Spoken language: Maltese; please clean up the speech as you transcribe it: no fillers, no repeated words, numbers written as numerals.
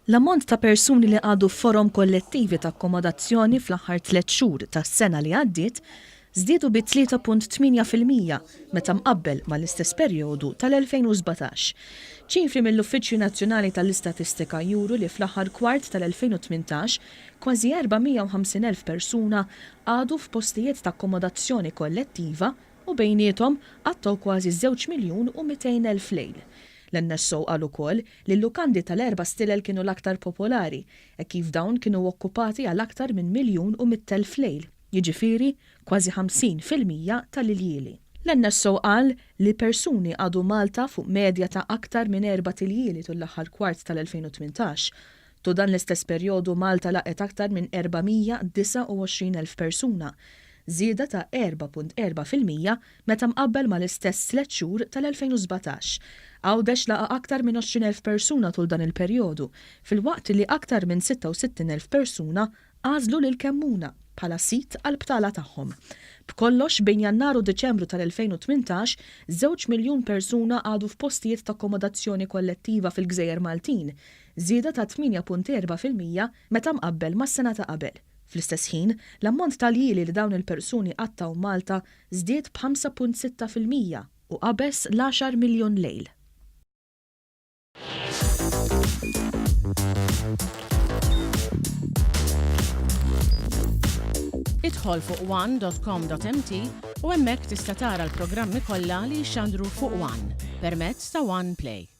L-ammont ta' persuni li għadu forum kollettivi ta' akkomodazzjoni fl-aħħar 3 xhur tas-sena li għaddiet żdiedu bi 3.8% meta mqabbel mal-istess perjodu tal-2017. ċifri mill-Uffiċċju Nazzjonali tal-Istatistika juru li fl-aħħar kwart tal-2018 kważi 450,000 persuna għadu f'postijiet ta' akkomodazzjoni kollettiva u bejniethom għattaw kważi 2,200,000 lejl. L-NSO qal ukoll li l-lukandi tal-erba' stilel kienu l-aktar popolari, e kif dawn kienu okkupati għal aktar minn 1,100,000 lejl, jiġifieri kważi 50% tal-iljieli. L-NSO qal li persuni għadu Malta fuq medja ta' aktar minn 4 tiljieli tul l-aħħar kwart tal-2018. Tu dan l-istess perjodu Malta laqet aktar minn 429,000 persuna, żieda ta' 4.4% meta mqabbel mal-istess 3 xhur tal-2017. Għawdex laqa aktar minn 20,000 persuna tul dan il-perjodu, fil-waqt li aktar minn 66,000 persuna għażlu lil Kemmuna bħala sit għall-btala tagħhom. B'kollox bejn Jannar u Deċembru tal-2018, 2 miljun persuna għadu f'postijiet ta' akkomodazzjoni kollettiva fil-Gżejjer Maltin, żieda ta' 8.4% meta mqabbel mas-sena ta' qabel. Fl-istess ħin, l-ammont tal-jieli li dawn il-persuni qattaw Malta żdied b'5.6% u qabeż l-10 miljun lejl. Idħol fuq one.com.mt u hemmhekk tista' tara l-programmi kollha li jxandru fuq One permezz ta' One Play.